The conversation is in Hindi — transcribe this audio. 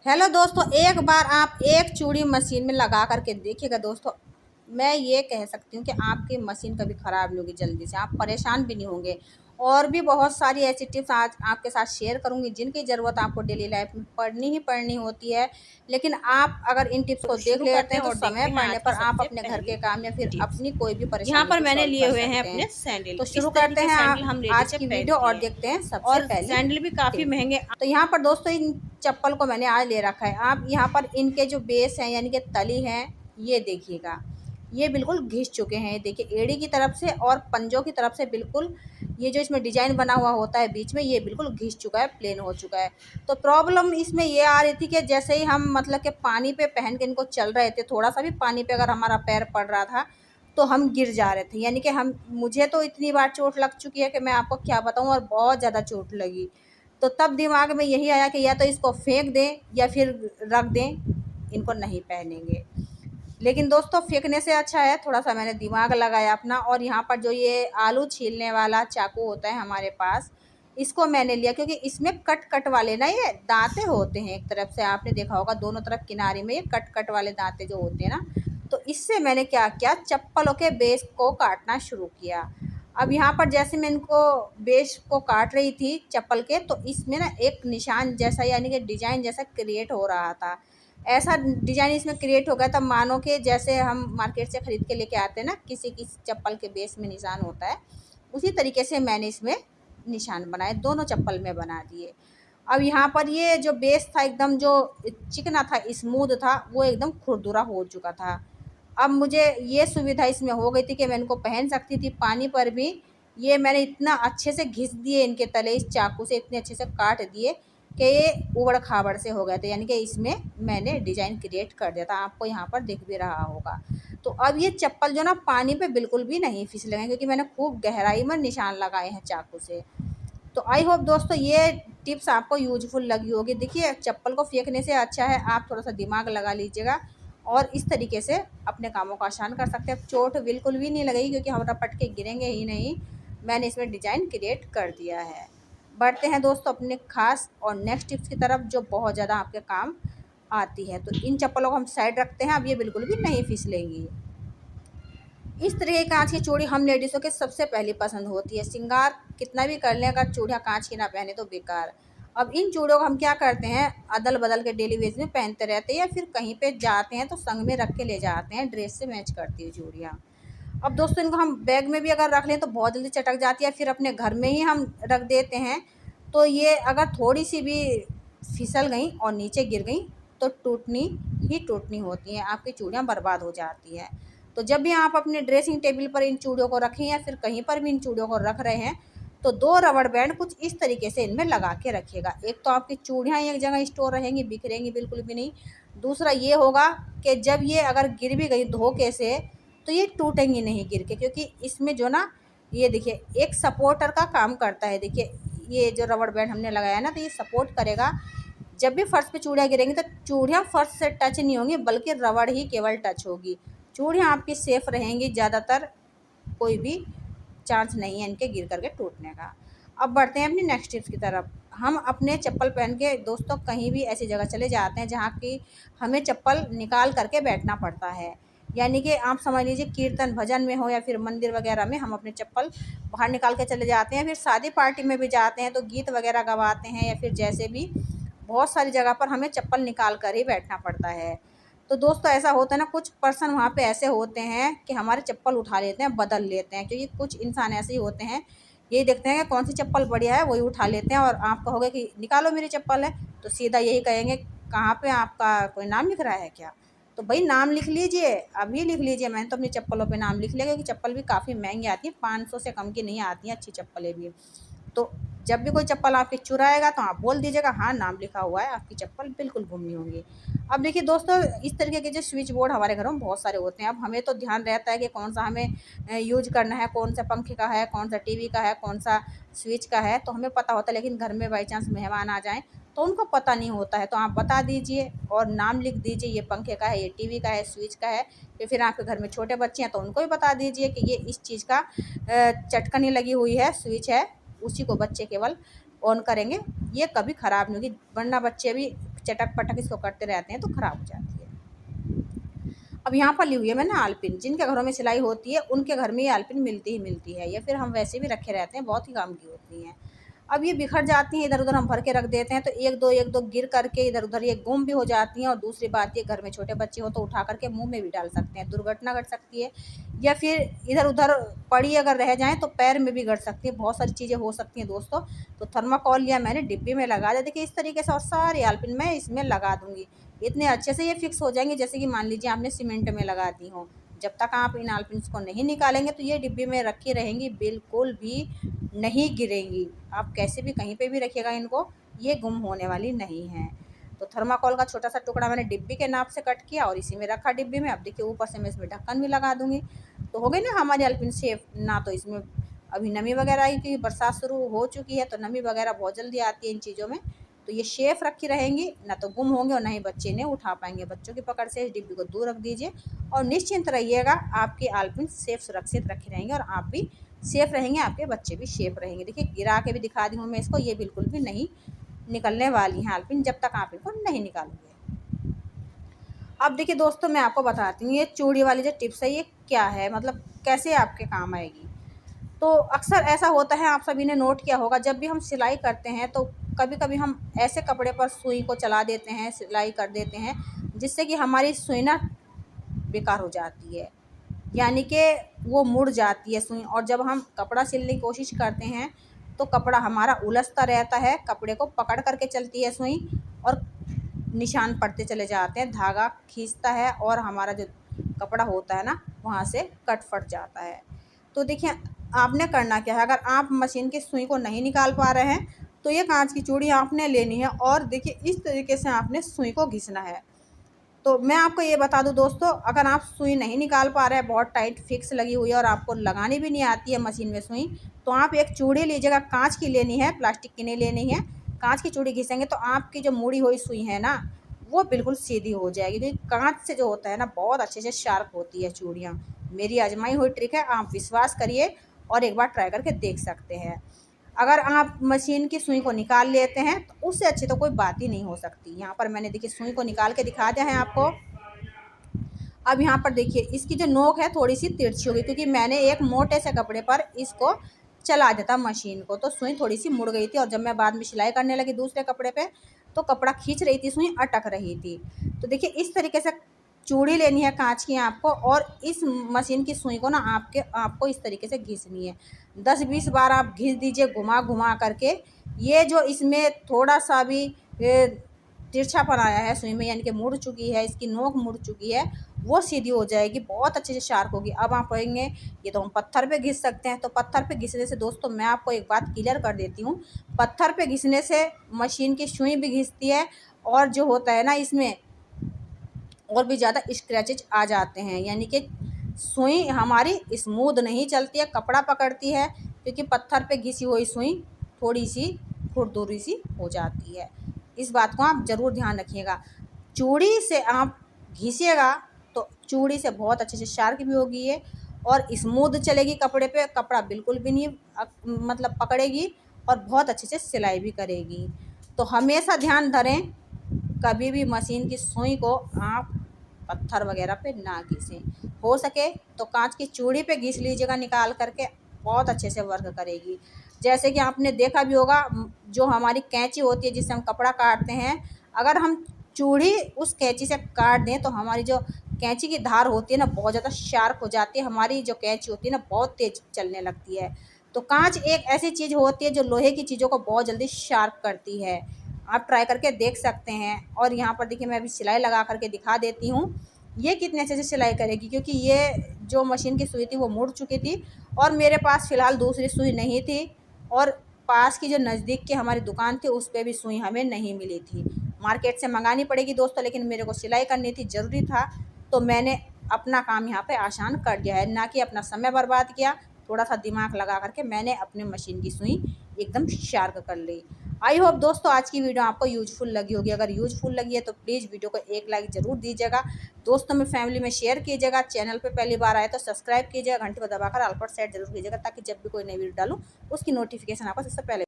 हेलो दोस्तों, एक बार आप एक चूड़ी मशीन में लगा करके देखिएगा दोस्तों। मैं ये कह सकती हूँ कि आपकी मशीन कभी ख़राब नहीं होगी, जल्दी से आप परेशान भी नहीं होंगे। और भी बहुत सारी ऐसी टिप्स आज आपके साथ शेयर करूँगी जिनकी ज़रूरत आपको डेली लाइफ में पढ़नी ही पढ़नी होती है। लेकिन आप अगर इन टिप्स तो को देख शुरू लेते करते हैं हैं तो और समय देखते हैं पड़ने आज की पर आप सबसे अपने घर पहली के काम या फिर टिप्स। अपनी कोई भी यहाँ परेशानी पर को मैंने सॉल्व लिए कर हुए हैं सकते हैं। अपने सैंडल। तो शुरू इस करते तरीके हैं सैंडल हम आज लेडीज जब की वीडियो पहनती और हैं देखते हैं सबसे और पहली सैंडल भी काफ़ी टिप। महंगे। तो यहाँ पर दोस्तों इन चप्पल को मैंने आज ले रखा है। आप यहाँ पर इनके जो बेस हैं यानी कि तली हैं, ये देखिएगा, ये बिल्कुल घिस चुके हैं। देखिए एड़ी की तरफ से और पंजों की तरफ से बिल्कुल ये जो इसमें डिजाइन बना हुआ होता है बीच में, ये बिल्कुल घिस चुका है, प्लेन हो चुका है। तो प्रॉब्लम इसमें ये आ रही थी कि जैसे ही हम मतलब कि पानी पे पहन के इनको चल रहे थे, थोड़ा सा भी पानी पे अगर हमारा पैर पड़ रहा था तो हम गिर जा रहे थे। यानी कि हम मुझे तो इतनी बार चोट लग चुकी है कि मैं आपको क्या बताऊं, और बहुत ज़्यादा चोट लगी। तो तब दिमाग में यही आया कि या तो इसको फेंक दें या फिर रख दें, इनको नहीं पहनेंगे। लेकिन दोस्तों फेंकने से अच्छा है, थोड़ा सा मैंने दिमाग लगाया अपना, और यहाँ पर जो ये आलू छीलने वाला चाकू होता है हमारे पास, इसको मैंने लिया क्योंकि इसमें कट कट वाले ना ये दांते होते हैं। एक तरफ से आपने देखा होगा, दोनों तरफ किनारे में ये कट कट वाले दांते जो होते हैं ना, तो इससे मैंने क्या किया, चप्पलों के बेस को काटना शुरू किया। अब यहाँ पर जैसे मैं इनको बेस को काट रही थी चप्पल के, तो इसमें ना एक निशान जैसा यानी कि डिजाइन जैसा क्रिएट हो रहा था। ऐसा डिजाइन इसमें क्रिएट हो गया था मानो कि जैसे हम मार्केट से ख़रीद के लेके आते हैं ना, किसी की चप्पल के बेस में निशान होता है, उसी तरीके से मैंने इसमें निशान बनाए, दोनों चप्पल में बना दिए। अब यहाँ पर ये जो बेस था एकदम जो चिकना था, स्मूथ था, वो एकदम खुरदुरा हो चुका था। अब मुझे ये सुविधा इसमें हो गई थी कि मैं इनको पहन सकती थी पानी पर भी। ये मैंने इतना अच्छे से घिस दिए इनके तले, इस चाकू से इतने अच्छे से काट दिए कि ये उबड़ खाबड़ से हो गए थे, यानी कि इसमें मैंने डिजाइन क्रिएट कर दिया था। आपको यहाँ पर दिख भी रहा होगा। तो अब ये चप्पल जो ना पानी पे बिल्कुल भी नहीं फिसलेंगे क्योंकि मैंने खूब गहराई में निशान लगाए हैं चाकू से। तो आई होप दोस्तों ये टिप्स आपको यूजफुल लगी होगी। देखिए चप्पल को फेंकने से अच्छा है आप थोड़ा सा दिमाग लगा लीजिएगा और इस तरीके से अपने कामों को आसान कर सकते हैं। चोट बिल्कुल भी नहीं लगेगी क्योंकि हम रपट के गिरेंगे ही नहीं। मैंने इसमें डिज़ाइन क्रिएट कर दिया है। बढ़ते हैं दोस्तों अपने खास और नेक्स्ट टिप्स की तरफ जो बहुत ज़्यादा आपके काम आती है। तो इन चप्पलों को हम साइड रखते हैं। अब ये बिल्कुल भी नहीं फिसलेंगी। इस तरह की कांच की चूड़ी हम लेडीज़ों के सबसे पहली पसंद होती है। श्रृंगार कितना भी कर लें, अगर चूड़ियाँ कांच की ना पहने तो बेकार। अब इन चूड़ियों को हम क्या करते हैं, अदल बदल के डेली वेज में पहनते रहते हैं या फिर कहीं पे जाते हैं तो संग में रख के ले जाते हैं, ड्रेस से मैच करती है चूड़ियाँ। अब दोस्तों इनको हम बैग में भी अगर रख लें तो बहुत जल्दी चटक जाती है, फिर अपने घर में ही हम रख देते हैं। तो ये अगर थोड़ी सी भी फिसल गई और नीचे गिर गई तो टूटनी ही टूटनी होती हैं, आपकी चूड़ियाँ बर्बाद हो जाती हैं। तो जब भी आप अपने ड्रेसिंग टेबल पर इन चूड़ियों को रखें या फिर कहीं पर भी इन चूड़ियों को रख रहे हैं तो 2 रबड़ बैंड कुछ इस तरीके से इनमें लगा के रखिएगा। एक तो आपकी चूड़ियाँ एक जगह स्टोर रहेंगी, बिखरेंगी बिल्कुल भी नहीं। दूसरा ये होगा कि जब ये अगर गिर भी गई धोखे से तो ये टूटेंगी नहीं गिर के, क्योंकि इसमें जो ना ये देखिए एक सपोर्टर का काम करता है। देखिए ये जो रबड़ बैंड हमने लगाया ना, तो ये सपोर्ट करेगा। जब भी फर्श पे चूड़ियाँ गिरेंगी तो चूड़ियाँ फर्श से टच नहीं होंगी बल्कि रबड़ ही केवल टच होगी। चूड़ियाँ आपकी सेफ रहेंगी, ज़्यादातर कोई भी चांस नहीं है इनके गिर करके टूटने का। अब बढ़ते हैं अपनी नेक्स्ट टिप्स की तरफ। हम अपने चप्पल पहन के दोस्तों कहीं भी ऐसी जगह चले जाते हैं जहाँ की हमें चप्पल निकाल करके बैठना पड़ता है। यानी कि आप समझ लीजिए कीर्तन भजन में हो या फिर मंदिर वगैरह में हम अपने चप्पल बाहर निकाल के चले जाते हैं। फिर शादी पार्टी में भी जाते हैं तो गीत वगैरह गवाते हैं या फिर जैसे भी बहुत सारी जगह पर हमें चप्पल निकाल कर ही बैठना पड़ता है। तो दोस्तों ऐसा होता है ना, कुछ पर्सन वहाँ पे ऐसे होते हैं कि हमारे चप्पल उठा लेते हैं, बदल लेते हैं। क्योंकि कुछ इंसान ऐसे ही होते हैं, यही देखते हैं कि कौन सी चप्पल बढ़िया है वही उठा लेते हैं, और आप कहोगे कि निकालो मेरी चप्पल है तो सीधा यही कहेंगे कहाँ पे आपका कोई नाम लिख रहा है क्या। तो भाई नाम लिख लीजिए, अभी लिख लीजिए। मैंने तो अपनी चप्पलों पे नाम लिख लिया क्योंकि चप्पल भी काफ़ी महंगी आती है, 500 से कम की नहीं आती हैं अच्छी चप्पलें भी। तो जब भी कोई चप्पल आपकी चुराएगा तो आप बोल दीजिएगा हाँ नाम लिखा हुआ है, आपकी चप्पल बिल्कुल गुम नहीं होंगी। अब देखिए दोस्तों इस तरीके के जो स्विच बोर्ड हमारे घरों में बहुत सारे होते हैं। अब हमें तो ध्यान रहता है कि कौन सा हमें यूज करना है, कौन सा पंखे का है, कौन सा टीवी का है, कौन सा स्विच का है, तो हमें पता होता है। लेकिन घर में बाई चांस मेहमान आ जाएँ तो उनको पता नहीं होता है, तो आप बता दीजिए और नाम लिख दीजिए ये पंखे का है, ये टीवी का है, स्विच का है। या फिर आपके घर में छोटे बच्चे हैं तो उनको भी बता दीजिए कि ये इस चीज़ का चटकनी लगी हुई है, स्विच है, उसी को बच्चे केवल ऑन करेंगे, ये कभी ख़राब नहीं होगी। वरना बच्चे भी चटक-पटक इसको करते रहते हैं तो ख़राब हो जाती है। अब यहाँ पर ली हुई है मैंने आलपिन, जिनके घरों में सिलाई होती है उनके घर में ये आलपिन मिलती ही मिलती है, या फिर हम वैसे भी रखे रहते हैं, बहुत ही काम की होती हैं। अब ये बिखर जाती हैं, इधर-उधर हम भर के रख देते हैं तो एक दो गिर करके इधर-उधर ये गुम भी हो जाती हैं। और दूसरी बात ये, घर में छोटे बच्चे हो तो उठा करके मुँह में भी डाल सकते हैं, दुर्घटना घट सकती है। या फिर इधर-उधर पड़ी अगर रह जाएँ तो पैर में भी गड़ सकती है, बहुत सारी चीज़ें हो सकती हैं दोस्तों। तो थर्माकोल लिया मैंने, डिब्बी में लगा दिया, देखिए इस तरीके से, और सारी आलपिन मैं इसमें लगा दूँगी। इतने अच्छे से ये फिक्स हो जाएंगे जैसे कि मान लीजिए आपने सीमेंट में लगा दी हो। जब तक आप इन आलपिन्स को नहीं निकालेंगे तो ये डिब्बी में रखी रहेंगी, बिल्कुल भी नहीं गिरेंगी। आप कैसे भी कहीं पे भी रखिएगा इनको, ये गुम होने वाली नहीं है। तो थर्माकोल का छोटा सा टुकड़ा मैंने डिब्बी के नाप से कट किया और इसी में रखा डिब्बी में। अब देखिए ऊपर से मैं इसमें ढक्कन भी लगा दूँगी, तो हो गई ना हमारी आलपिन सेफ। ना तो इसमें अभी नमी वगैरह आई, क्योंकि बरसात शुरू हो चुकी है तो नमी वगैरह बहुत जल्दी आती है इन चीज़ों में। तो ये शेफ रखी रहेंगी, ना तो गुम होंगे और ना ही बच्चे इन्हें उठा पाएंगे। बच्चों की पकड़ से इस डिब्बी को दूर रख दीजिए और निश्चिंत रहिएगा, आपकी आलपिन सेफ सुरक्षित रखी रहेंगे और आप भी सेफ रहेंगे, आपके बच्चे भी सेफ रहेंगे। देखिए गिरा के भी दिखा दी हूँ मैं इसको, ये बिल्कुल भी नहीं निकलने वाली हैं आलपिन जब तक आप इनको नहीं निकालोगे। अब देखिए दोस्तों, मैं आपको बताती हूँ ये चूड़ी वाली जो टिप्स है ये क्या है, मतलब कैसे आपके काम आएगी। तो अक्सर ऐसा होता है, आप सभी ने नोट किया होगा, जब भी हम सिलाई करते हैं तो कभी-कभी हम ऐसे कपड़े पर सुई को चला देते हैं, सिलाई कर देते हैं, जिससे कि हमारी सुई ना बेकार हो जाती है, यानी कि वो मुड़ जाती है सुई। और जब हम कपड़ा सिलने की कोशिश करते हैं तो कपड़ा हमारा उलझता रहता है, कपड़े को पकड़ करके चलती है सुई और निशान पड़ते चले जाते हैं, धागा खींचता है और हमारा जो कपड़ा होता है ना वहाँ से कट फट जाता है। तो देखिए आपने करना क्या है, अगर आप मशीन की सुई को नहीं निकाल पा रहे हैं तो ये कांच की चूड़ी आपने लेनी है और देखिए इस तरीके से आपने सुई को घिसना है। तो मैं आपको ये बता दूं दोस्तों, अगर आप सुई नहीं निकाल पा रहे हैं, बहुत टाइट फिक्स लगी हुई है और आपको लगानी भी नहीं आती है मशीन में सुई, तो आप एक चूड़ी लीजिएगा, कांच की लेनी है, प्लास्टिक की नहीं लेनी है। कांच की चूड़ी घिसेंगे तो आपकी जो मुड़ी हुई सुई है ना वो बिल्कुल सीधी हो जाएगी, क्योंकि कांच से जो होता है ना बहुत अच्छे से शार्प होती है चूड़ियाँ। मेरी आजमाई हुई ट्रिक है, आप विश्वास करिए और एक बार ट्राई करके देख सकते हैं। अगर आप मशीन की सुई को निकाल लेते हैं तो उससे अच्छी तो कोई बात ही नहीं हो सकती। यहाँ पर मैंने देखिए सुई को निकाल के दिखा दिया है आपको। अब यहाँ पर देखिए इसकी जो नोक है थोड़ी सी तिरछी होगी, क्योंकि मैंने एक मोटे से कपड़े पर इसको चला दिया था मशीन को, तो सुई थोड़ी सी मुड़ गई थी। और जब मैं बाद में सिलाई करने लगी दूसरे कपड़े पे तो कपड़ा खींच रही थी, सुई अटक रही थी। तो देखिए इस तरीके से चूड़ी लेनी है कांच की आपको, और इस मशीन की सुई को ना आपको इस तरीके से घिसनी है। 10-20 बार आप घिस दीजिए घुमा घुमा करके। ये जो इसमें थोड़ा सा भी तिरछापन आया है सुई में, यानी कि मुड़ चुकी है, इसकी नोक मुड़ चुकी है, वो सीधी हो जाएगी, बहुत अच्छे से शार्प होगी। अब आप कहेंगे ये तो हम पत्थर पे घिस सकते हैं, तो पत्थर पे घिसने से दोस्तों मैं आपको एक बात क्लियर कर देती हूँ, पत्थर पे घिसने से मशीन की सुई भी घिसती है और जो होता है ना इसमें और भी ज़्यादा स्क्रैचेज आ जाते हैं, यानी कि सुई हमारी स्मूथ नहीं चलती है, कपड़ा पकड़ती है, क्योंकि पत्थर पे घिसी हुई सुई थोड़ी सी खुरदुरी सी हो जाती है। इस बात को आप ज़रूर ध्यान रखिएगा। चूड़ी से आप घिसिएगा तो चूड़ी से बहुत अच्छे से शार्प भी होगी ये और स्मूथ चलेगी कपड़े पे, कपड़ा बिल्कुल भी नहीं मतलब पकड़ेगी और बहुत अच्छे से सिलाई भी करेगी। तो हमेशा ध्यान धरें, कभी भी मशीन की सुई को आप पत्थर वगैरह पे ना घिसें। हो सके तो कांच की चूड़ी पे घिस लीजिएगा निकाल करके, बहुत अच्छे से वर्क करेगी। जैसे कि आपने देखा भी होगा, जो हमारी कैंची होती है जिससे हम कपड़ा काटते हैं, अगर हम चूड़ी उस कैंची से काट दें तो हमारी जो कैंची की धार होती है ना बहुत ज़्यादा शार्प हो जाती है, हमारी जो कैंची होती है ना बहुत तेज़ चलने लगती है। तो कांच एक ऐसी चीज़ होती है जो लोहे की चीज़ों को बहुत जल्दी शार्प करती है। आप ट्राई करके देख सकते हैं। और यहाँ पर देखिए मैं अभी सिलाई लगा करके दिखा देती हूँ ये कितने अच्छे से सिलाई करेगी, क्योंकि ये जो मशीन की सुई थी वो मुड़ चुकी थी और मेरे पास फ़िलहाल दूसरी सुई नहीं थी, और पास की जो नज़दीक की हमारी दुकान थी उस पे भी सुई हमें नहीं मिली थी। मार्केट से मंगानी पड़ेगी दोस्तों, लेकिन मेरे को सिलाई करनी थी, ज़रूरी था, तो मैंने अपना काम यहाँ पे आसान कर दिया है, ना कि अपना समय बर्बाद किया। थोड़ा सा दिमाग लगा करके मैंने अपने मशीन की सुई एकदम शार्प कर ली। आई होप दोस्तों आज की वीडियो आपको यूजफुल लगी होगी। अगर यूजफुल लगी है तो प्लीज़ वीडियो को एक लाइक ज़रूर दीजिएगा, दोस्तों में फैमिली में शेयर कीजिएगा। चैनल पे पहली बार आए तो सब्सक्राइब कीजिएगा, घंटी को दबाकर ऑल पर सेट जरूर कीजिएगा, ताकि जब भी कोई नई वीडियो डालूँ उसकी नोटिफिकेशन आपको सबसे पहले